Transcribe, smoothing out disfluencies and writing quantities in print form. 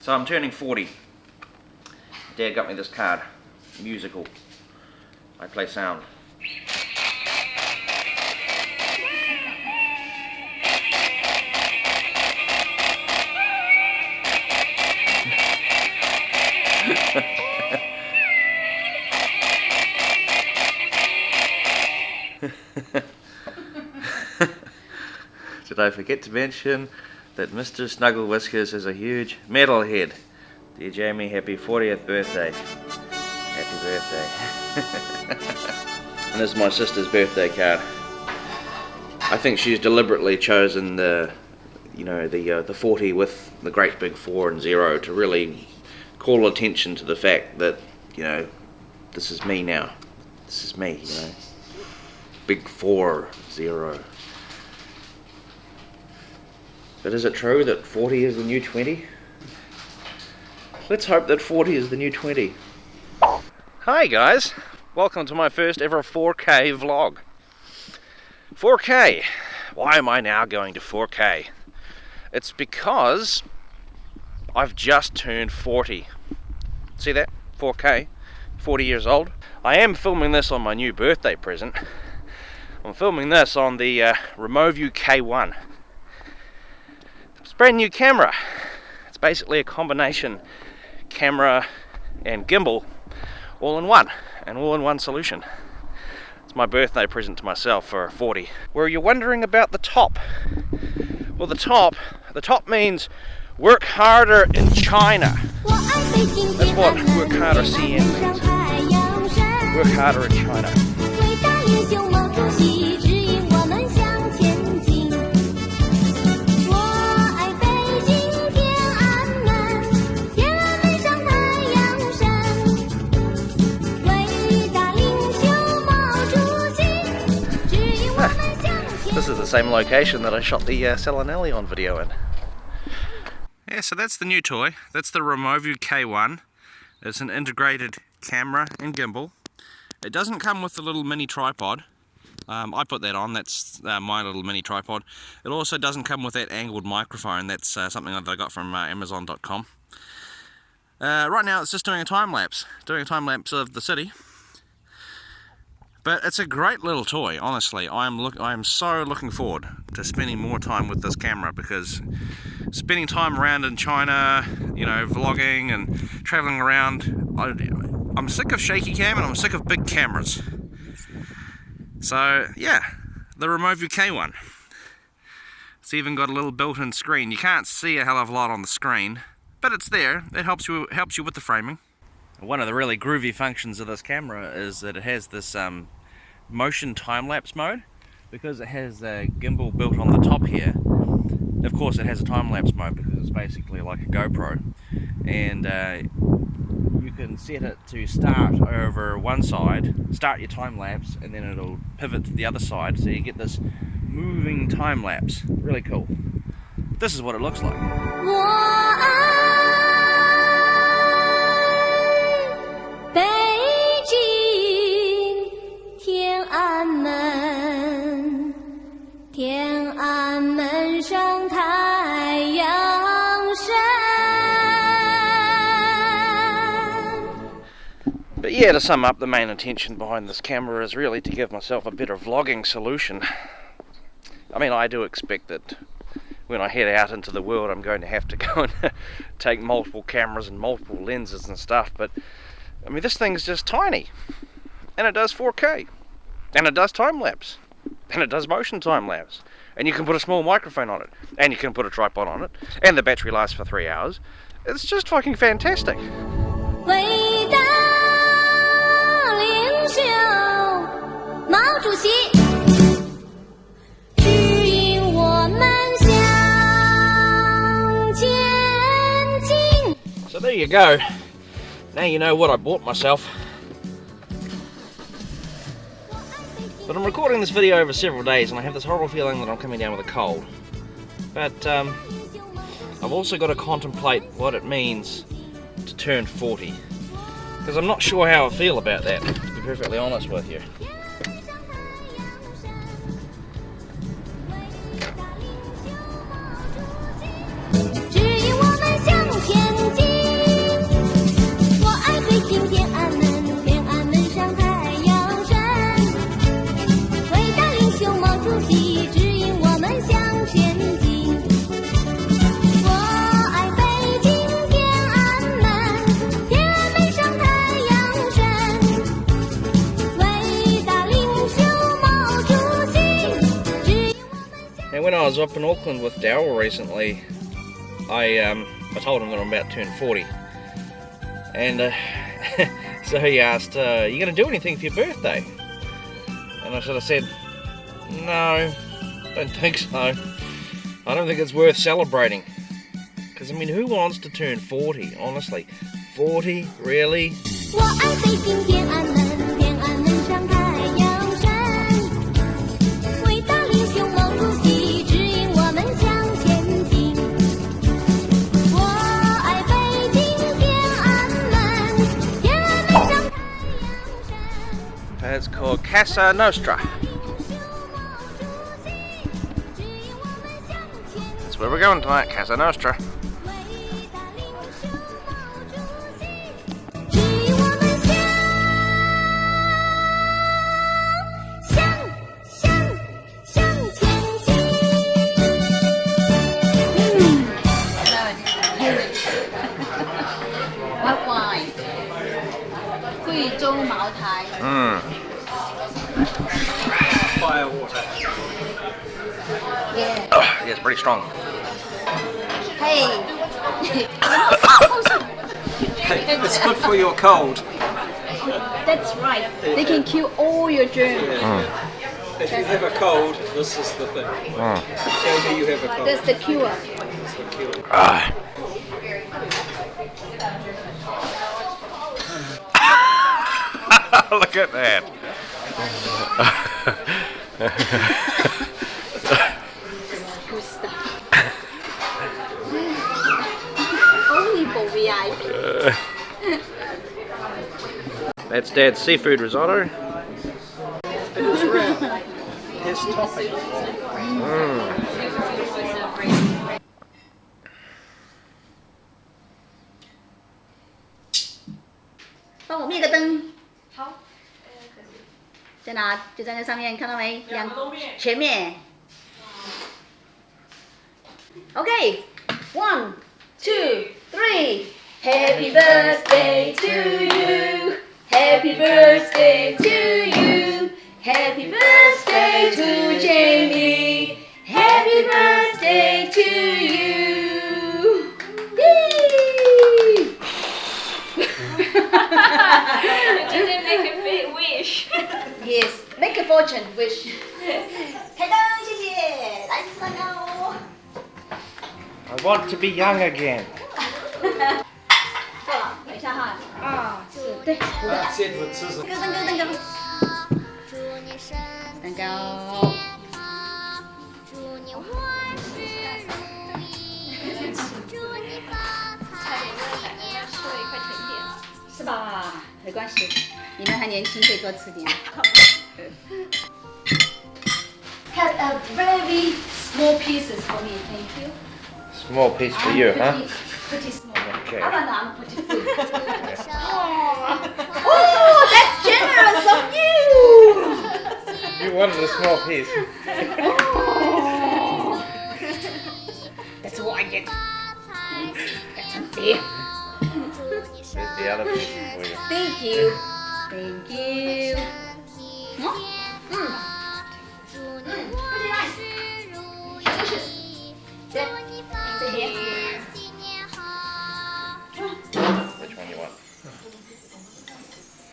So I'm turning 40. Dad got me this card, musical. I play sound. Did I forget to mention that Mr. Snuggle Whiskers is a huge metalhead? Dear Jamie, happy 40th birthday. Happy birthday. And this is my sister's birthday card. I think she's deliberately chosen the 40 with the great big 4 and 0 to really call attention to the fact that, this is me now. This is me, Big 4, 0. But is it true that 40 is the new 20? Let's hope that 40 is the new 20. Hi guys, welcome to my first ever 4K vlog. 4K. Why am I now going to 4K? It's because I've just turned 40. See that? 4K. 40 years old. I am filming this on my new birthday present. I'm filming this on the REMOVU K1. It's a brand new camera. It's basically a combination camera and gimbal all in one, an all-in-one solution. It's my birthday present to myself for 40. Were you wondering about the top? Well, the top means work harder in China. That's what work harder CN means. Work harder in China. This is the same location that I shot the Salinelli on video in. Yeah, so that's the new toy. That's the REMOVU K1. It's an integrated camera and gimbal. It doesn't come with the little mini tripod. I put that on. That's my little mini tripod. It also doesn't come with that angled microphone. That's something that I got from Amazon.com. Right now it's just doing a time lapse. Doing a time lapse of the city. But it's a great little toy, honestly. I am so looking forward to spending more time with this camera, because spending time around in China, vlogging and traveling around, I'm sick of shaky cam and I'm sick of big cameras. So yeah, the REMOVU K1. It's even got a little built-in screen. You can't see a hell of a lot on the screen, but it's there. It helps you with the framing. One of the really groovy functions of this camera is that it has this motion time-lapse mode, because it has a gimbal built on the top here. Of course it has a time-lapse mode because it's basically like a GoPro, and you can set it to start over one side, start your time-lapse, and then it'll pivot to the other side, so you get this moving time-lapse. Really cool. This is what it looks like. But yeah, to sum up, the main intention behind this camera is really to give myself a better vlogging solution. I mean, I do expect that when I head out into the world I'm going to have to go and take multiple cameras and multiple lenses and stuff, but I mean, this thing's just tiny, and it does 4K, and it does time-lapse, and it does motion time-lapse, and you can put a small microphone on it, and you can put a tripod on it, and the battery lasts for 3 hours. It's just fucking fantastic. So there you go. Now you know what I bought myself. But I'm recording this video over several days, and I have this horrible feeling that I'm coming down with a cold. But I've also got to contemplate what it means to turn 40. Because I'm not sure how I feel about that, to be perfectly honest with you. I was up in Auckland with Daryl recently, I told him that I'm about to turn 40. And so he asked, are you going to do anything for your birthday? And I sort of said, no, don't think so. I don't think it's worth celebrating. Because, I mean, who wants to turn 40, honestly? 40? Really? It's called Casa Nostra. That's where we're going tonight, Casa Nostra. What wine? 贵州茅台. Fire water. Yeah. Yeah, it's pretty strong. Hey. It's good for your cold. That's right. They can kill all your germs. If you have a cold, this is the thing. Tell me you have a cold. That's the cure. That's the cure. Look at that. Good stuff. Only for VIP. That's Dad's seafood risotto. It is rare. His topping. 帮我灭个灯。好。在哪？就在那上面，看到没？全面。Okay, 1, 2, 3. Happy birthday to you. Happy birthday to you. Happy birthday to Jamie. Happy birthday to you. Yay! You didn't make a big wish. Yes, make a fortune wish. 开灯，谢谢，来吃蛋糕。 I want to be young again. 错了，等一下哈。啊，是对，五个。 That's Edward Scissors. 蛋糕。蛋糕。是吧？没关系，你们还年轻，可以多吃点。Cut a very small pieces for me, thank you. Small piece for you, huh? Pretty small. Okay. I'm pretty full. Oh, that's generous of you. You wanted a small piece. Oh. That's what I get. That's unfair. There's the other piece for you. Thank you. Thank you. Pretty nice. Delicious. Sit here.